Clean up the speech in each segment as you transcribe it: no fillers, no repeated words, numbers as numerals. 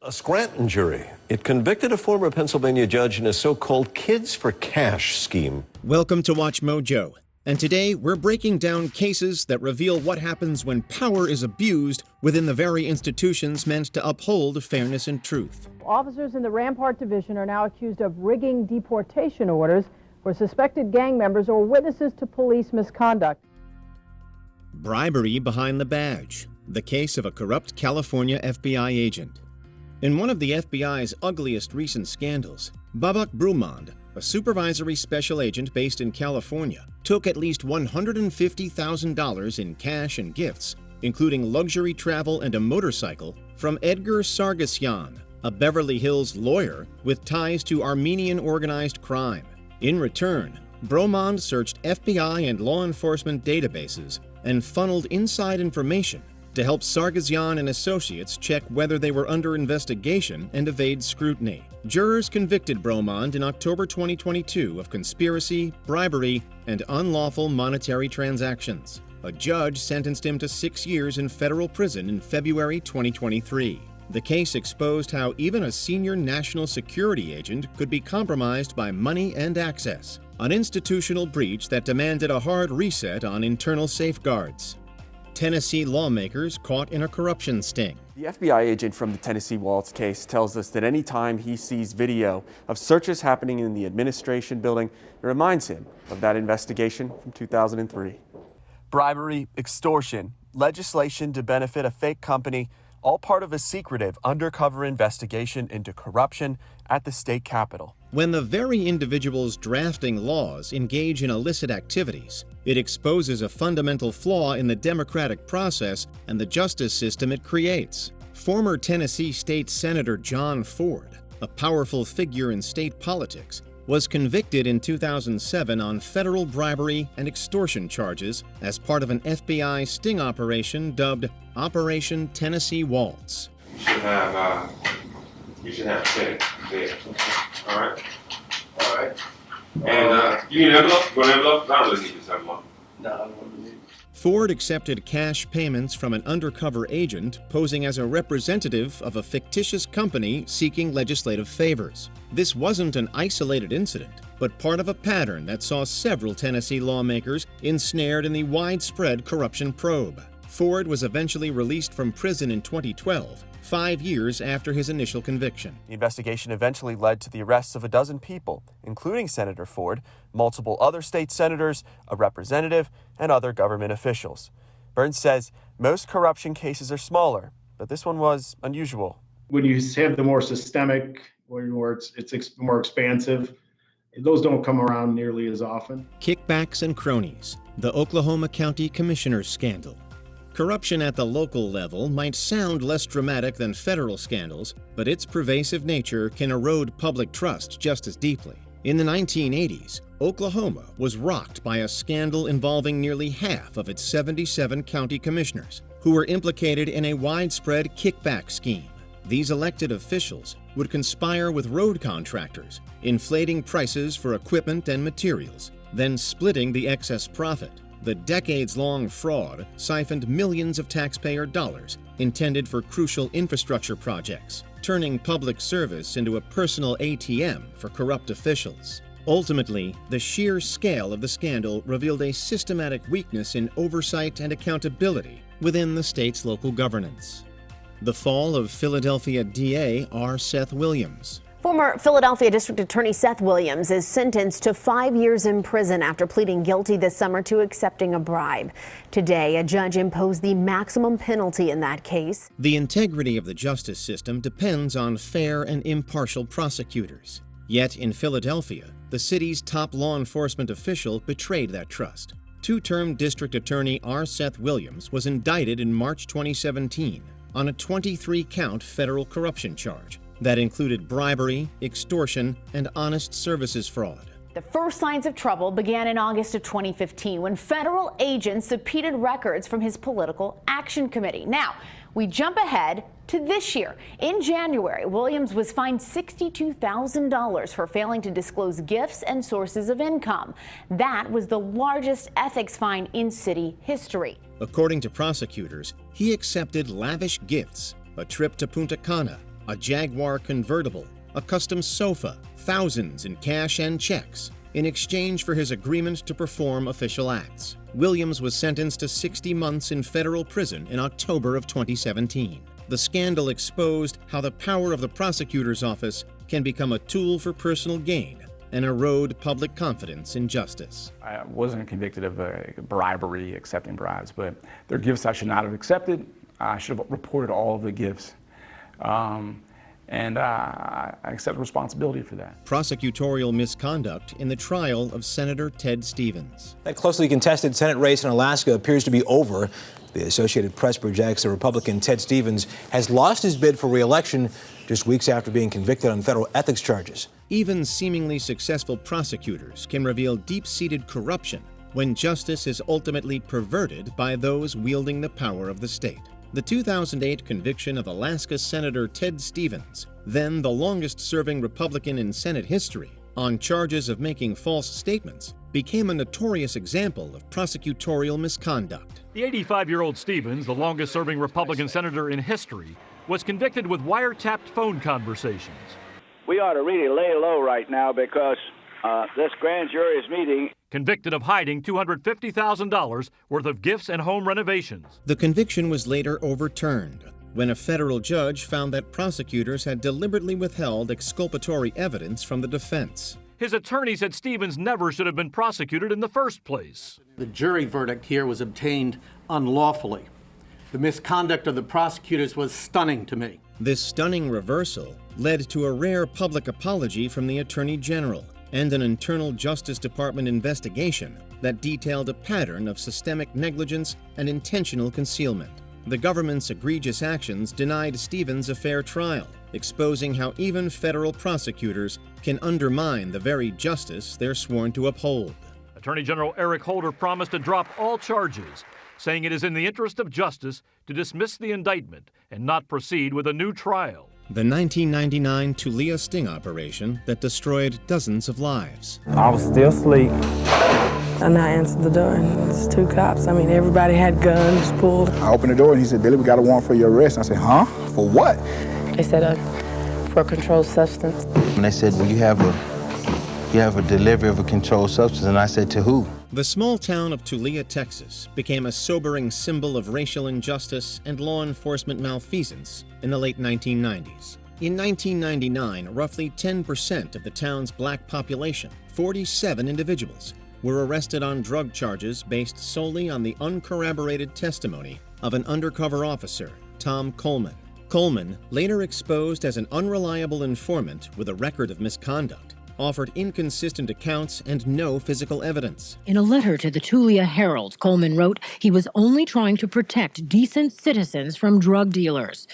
A Scranton jury. It convicted a former Pennsylvania judge in a so-called kids for cash scheme. Welcome to Watch Mojo. And today we're breaking down cases that reveal what happens when power is abused within the very institutions meant to uphold fairness and truth. Officers in the Rampart division are now accused of rigging deportation orders for suspected gang members or witnesses to police misconduct. Bribery behind the badge. The case of a corrupt California FBI agent. In one of the FBI's ugliest recent scandals, Babak Brumand, a supervisory special agent based in California, took at least $150,000 in cash and gifts, including luxury travel and a motorcycle, from Edgar Sargsyan, a Beverly Hills lawyer with ties to Armenian organized crime. In return, Brumand searched FBI and law enforcement databases and funneled inside information to help Sargsyan and associates check whether they were under investigation and evade scrutiny. Jurors convicted Brumand in October 2022 of conspiracy, bribery, and unlawful monetary transactions. A judge sentenced him to 6 years in federal prison in February 2023. The case exposed how even a senior national security agent could be compromised by money and access, an institutional breach that demanded a hard reset on internal safeguards. Tennessee lawmakers caught in a corruption sting. The FBI agent from the Tennessee Waltz case tells us that any time he sees video of searches happening in the administration building, it reminds him of that investigation from 2003. Bribery, extortion, legislation to benefit a fake company, all part of a secretive undercover investigation into corruption at the state capitol. When the very individuals drafting laws engage in illicit activities, it exposes a fundamental flaw in the democratic process and the justice system it creates. Former Tennessee State Senator John Ford, a powerful figure in state politics, was convicted in 2007 on federal bribery and extortion charges as part of an FBI sting operation dubbed Operation Tennessee Waltz. You should have 10 there. All right? All right. And you need an envelope? You want an envelope? I don't really need this envelope. No, I don't want to. Ford accepted cash payments from an undercover agent posing as a representative of a fictitious company seeking legislative favors. This wasn't an isolated incident, but part of a pattern that saw several Tennessee lawmakers ensnared in the widespread corruption probe. Ford was eventually released from prison in 2012, 5 years after his initial conviction. The investigation eventually led to the arrests of a dozen people, including Senator Ford, multiple other state senators, a representative, and other government officials. Burns says most corruption cases are smaller, but this one was unusual. When you have the more systemic, where it's more expansive, those don't come around nearly as often. Kickbacks and cronies, the Oklahoma County Commissioner's scandal. Corruption at the local level might sound less dramatic than federal scandals, but its pervasive nature can erode public trust just as deeply. In the 1980s, Oklahoma was rocked by a scandal involving nearly half of its 77 county commissioners, who were implicated in a widespread kickback scheme. These elected officials would conspire with road contractors, inflating prices for equipment and materials, then splitting the excess profit. The decades-long fraud siphoned millions of taxpayer dollars intended for crucial infrastructure projects, turning public service into a personal ATM for corrupt officials. Ultimately, the sheer scale of the scandal revealed a systematic weakness in oversight and accountability within the state's local governance. The fall of Philadelphia DA R. Seth Williams. Former Philadelphia District Attorney Seth Williams is sentenced to 5 years in prison after pleading guilty this summer to accepting a bribe. Today, a judge imposed the maximum penalty in that case. The integrity of the justice system depends on fair and impartial prosecutors. Yet in Philadelphia, the city's top law enforcement official betrayed that trust. Two-term District Attorney R. Seth Williams was indicted in March 2017 on a 23-count federal corruption charge that included bribery, extortion, and honest services fraud. The first signs of trouble began in August of 2015 when federal agents subpoenaed records from his political action committee. Now, we jump ahead to this year. In January, Williams was fined $62,000 for failing to disclose gifts and sources of income. That was the largest ethics fine in city history. According to prosecutors, he accepted lavish gifts, a trip to Punta Cana, a Jaguar convertible, a custom sofa, thousands in cash and checks, in exchange for his agreement to perform official acts. Williams was sentenced to 60 months in federal prison in October of 2017. The scandal exposed how the power of the prosecutor's office can become a tool for personal gain and erode public confidence in justice. I wasn't convicted of bribery, accepting bribes, but there are gifts I should not have accepted. I should have reported all of the gifts. And I accept responsibility for that. Prosecutorial misconduct in the trial of Senator Ted Stevens. That closely contested Senate race in Alaska appears to be over. The Associated Press projects the Republican Ted Stevens has lost his bid for re-election just weeks after being convicted on federal ethics charges. Even seemingly successful prosecutors can reveal deep-seated corruption when justice is ultimately perverted by those wielding the power of the state. The 2008 conviction of Alaska Senator Ted Stevens, then the longest-serving Republican in Senate history, on charges of making false statements, became a notorious example of prosecutorial misconduct. The 85-year-old Stevens, the longest-serving Republican senator in history, was convicted with wiretapped phone conversations. We ought to really lay low right now because this grand jury is meeting. Convicted of hiding $250,000 worth of gifts and home renovations. The conviction was later overturned when a federal judge found that prosecutors had deliberately withheld exculpatory evidence from the defense. His attorney said Stevens never should have been prosecuted in the first place. The jury verdict here was obtained unlawfully. The misconduct of the prosecutors was stunning to me. This stunning reversal led to a rare public apology from the Attorney General and an internal Justice Department investigation that detailed a pattern of systemic negligence and intentional concealment. The government's egregious actions denied Stevens a fair trial, exposing how even federal prosecutors can undermine the very justice they're sworn to uphold. Attorney General Eric Holder promised to drop all charges, saying it is in the interest of justice to dismiss the indictment and not proceed with a new trial. The 1999 Tulia sting operation that destroyed dozens of lives. I was still asleep. And I answered the door, and it's two cops. I mean, everybody had guns pulled. I opened the door, and he said, "Billy, we got a warrant for your arrest." I said, "Huh? For what?" They said, for a controlled substance. And they said, "Well, you have a delivery of a controlled substance." And I said, "To who?" The small town of Tulia, Texas, became a sobering symbol of racial injustice and law enforcement malfeasance in the late 1990s. In 1999, roughly 10% of the town's black population, 47 individuals, were arrested on drug charges based solely on the uncorroborated testimony of an undercover officer, Tom Coleman. Coleman, later exposed as an unreliable informant with a record of misconduct, offered inconsistent accounts and no physical evidence. In a letter to the Tulia Herald, Coleman wrote he was only trying to protect decent citizens from drug dealers.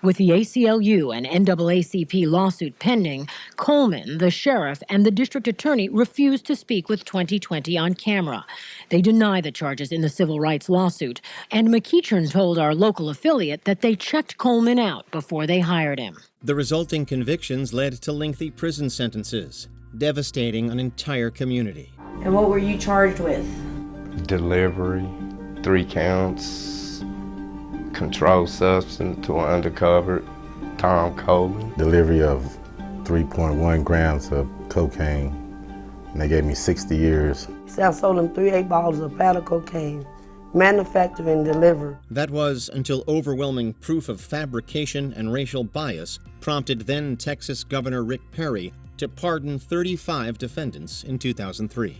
With the ACLU and NAACP lawsuit pending, Coleman, the sheriff, and the district attorney refused to speak with 2020 on camera. They deny the charges in the civil rights lawsuit, and McEachern told our local affiliate that they checked Coleman out before they hired him. The resulting convictions led to lengthy prison sentences, devastating an entire community. And what were you charged with? Delivery, 3 counts, controlled substance to an undercover, Tom Coleman. Delivery of 3.1 grams of cocaine, and they gave me 60 years. So I sold them 3 8-balls of powder cocaine, manufactured and delivered. That was until overwhelming proof of fabrication and racial bias prompted then Texas Governor Rick Perry to pardon 35 defendants in 2003.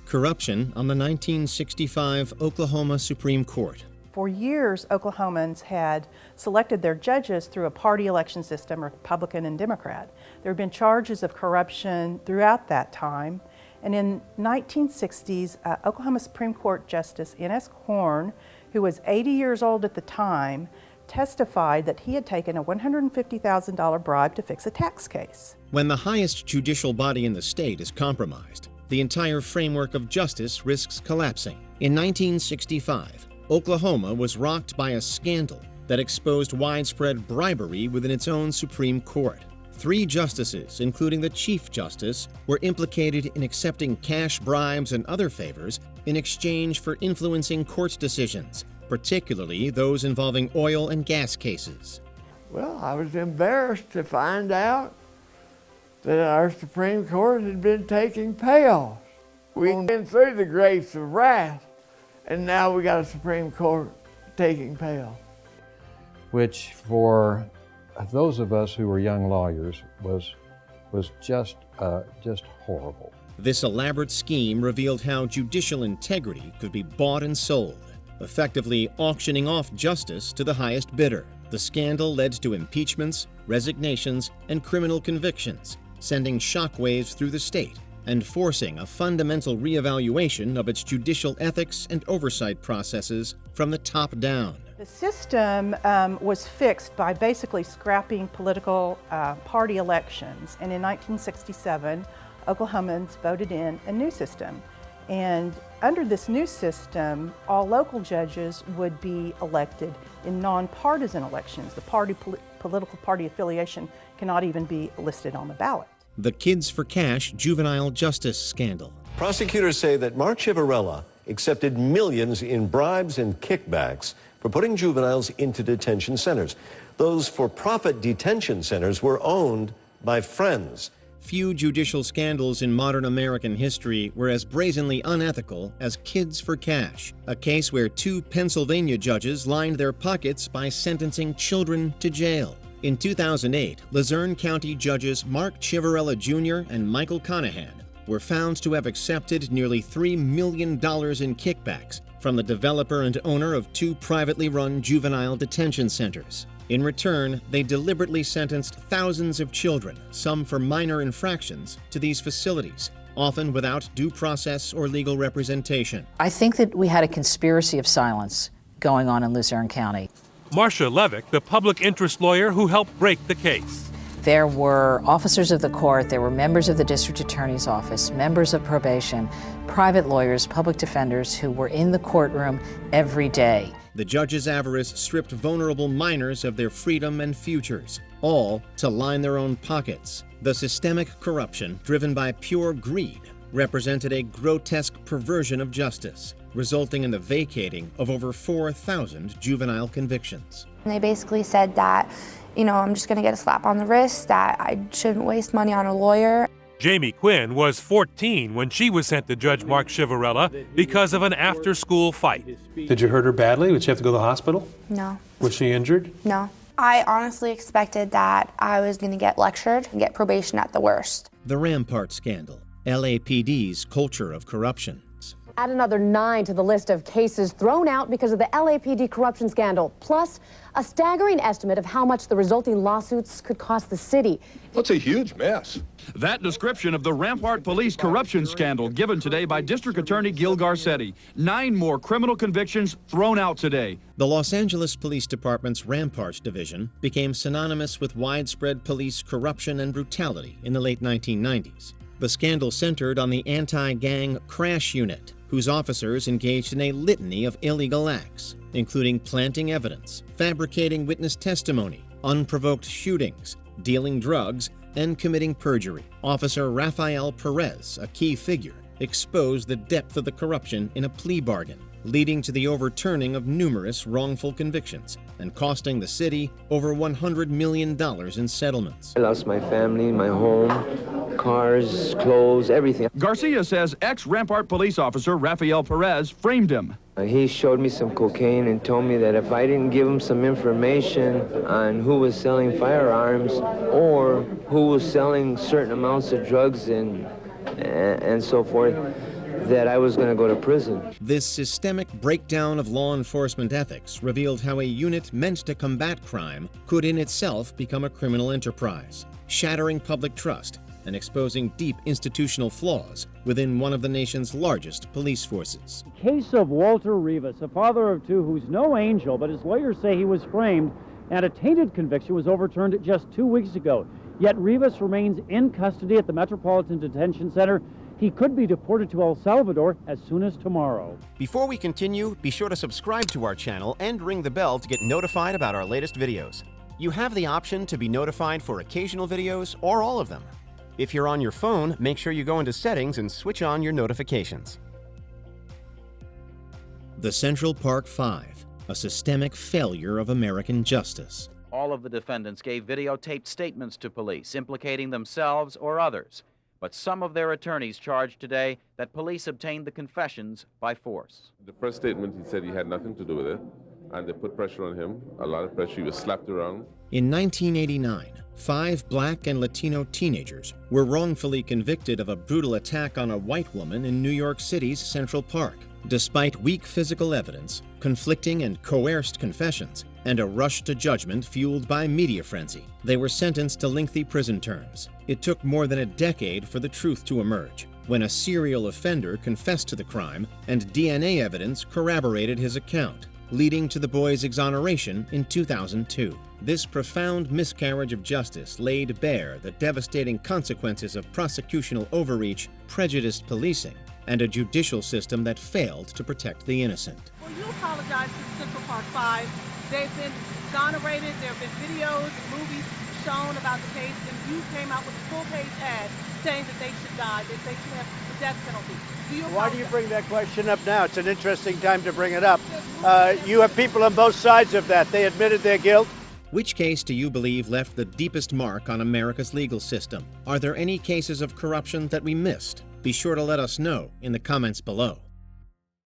Corruption on the 1965 Oklahoma Supreme Court. For years, Oklahomans had selected their judges through a party election system, Republican and Democrat. There have been charges of corruption throughout that time. And in 1960s, Oklahoma Supreme Court Justice N.S. Horn, who was 80 years old at the time, testified that he had taken a $150,000 bribe to fix a tax case. When the highest judicial body in the state is compromised, the entire framework of justice risks collapsing. In 1965, Oklahoma was rocked by a scandal that exposed widespread bribery within its own Supreme Court. 3 justices, including the Chief Justice, were implicated in accepting cash bribes and other favors in exchange for influencing court decisions, particularly those involving oil and gas cases. Well, I was embarrassed to find out that our Supreme Court had been taking payoffs. We've been through the grapes of wrath, and now we got a Supreme Court taking payoffs. Which for those of us who were young lawyers was just horrible. This elaborate scheme revealed how judicial integrity could be bought and sold, effectively auctioning off justice to the highest bidder. The scandal led to impeachments, resignations, and criminal convictions, sending shockwaves through the state and forcing a fundamental reevaluation of its judicial ethics and oversight processes from the top down. The system was fixed by basically scrapping political party elections, and in 1967, Oklahomans voted in a new system. And under this new system, all local judges would be elected in nonpartisan elections. The political party affiliation cannot even be listed on the ballot. The Kids for Cash juvenile justice scandal. Prosecutors say that Mark Ciavarella accepted millions in bribes and kickbacks for putting juveniles into detention centers. Those for-profit detention centers were owned by friends. Few judicial scandals in modern American history were as brazenly unethical as Kids for Cash, a case where 2 Pennsylvania judges lined their pockets by sentencing children to jail. In 2008, Luzerne County judges Mark Ciavarella Jr. and Michael Conahan were found to have accepted nearly $3 million in kickbacks from the developer and owner of 2 privately run juvenile detention centers. In return, they deliberately sentenced thousands of children, some for minor infractions, to these facilities, often without due process or legal representation. I think that we had a conspiracy of silence going on in Luzerne County. Marcia Levick, the public interest lawyer who helped break the case. There were officers of the court, there were members of the district attorney's office, members of probation, private lawyers, public defenders who were in the courtroom every day. The judge's avarice stripped vulnerable minors of their freedom and futures, all to line their own pockets. The systemic corruption, driven by pure greed, represented a grotesque perversion of justice, resulting in the vacating of over 4,000 juvenile convictions. They basically said that, I'm just going to get a slap on the wrist, that I shouldn't waste money on a lawyer. Jamie Quinn was 14 when she was sent to Judge Mark Ciavarella because of an after-school fight. Did you hurt her badly? Did she have to go to the hospital? No. Was she injured? No. I honestly expected that I was going to get lectured and get probation at the worst. The Rampart scandal, LAPD's culture of corruption. Add another 9 to the list of cases thrown out because of the LAPD corruption scandal, plus a staggering estimate of how much the resulting lawsuits could cost the city. That's a huge mess. That description of the Rampart police corruption scandal given today by District Attorney Gil Garcetti. 9 more criminal convictions thrown out today. The Los Angeles Police Department's Rampart division became synonymous with widespread police corruption and brutality in the late 1990s. The scandal centered on the anti-gang crash unit, whose officers engaged in a litany of illegal acts, including planting evidence, fabricating witness testimony, unprovoked shootings, dealing drugs, and committing perjury. Officer Rafael Perez, a key figure, exposed the depth of the corruption in a plea bargain, leading to the overturning of numerous wrongful convictions and costing the city over $100 million in settlements. I lost my family, my home, cars, clothes, everything. Garcia says ex-Rampart police officer Rafael Perez framed him. He showed me some cocaine and told me that if I didn't give him some information on who was selling firearms or who was selling certain amounts of drugs and so forth, that I was going to go to prison. This systemic breakdown of law enforcement ethics revealed how a unit meant to combat crime could in itself become a criminal enterprise, shattering public trust and exposing deep institutional flaws within one of the nation's largest police forces. Case of Walter Rivas, a father of 2 who's no angel, but his lawyers say he was framed and a tainted conviction was overturned just 2 weeks ago. Yet Rivas remains in custody at the Metropolitan Detention Center. He could be deported to El Salvador as soon as tomorrow. Before we continue, be sure to subscribe to our channel and ring the bell to get notified about our latest videos. You have the option to be notified for occasional videos or all of them. If you're on your phone, make sure you go into Settings and switch on your notifications. The Central Park Five, a systemic failure of American justice. All of the defendants gave videotaped statements to police implicating themselves or others. But some of their attorneys charged today that police obtained the confessions by force. The first statement, he said he had nothing to do with it, and they put pressure on him, a lot of pressure. He was slapped around. In 1989, 5 black and Latino teenagers were wrongfully convicted of a brutal attack on a white woman in New York City's Central Park. Despite weak physical evidence, conflicting and coerced confessions, and a rush to judgment fueled by media frenzy, they were sentenced to lengthy prison terms. It took more than a decade for the truth to emerge, when a serial offender confessed to the crime and DNA evidence corroborated his account, leading to the boy's exoneration in 2002. This profound miscarriage of justice laid bare the devastating consequences of prosecutional overreach, prejudiced policing, and a judicial system that failed to protect the innocent. Well, you apologize to the Central Park 5. They've been exonerated. There have been videos and movies shown about the case, and you came out with a full-page ad saying that they should die, that they should have the death penalty. Why do you bring that question up now? It's an interesting time to bring it up. You have people on both sides of that. They admitted their guilt. Which case do you believe left the deepest mark on America's legal system? Are there any cases of corruption that we missed? Be sure to let us know in the comments below.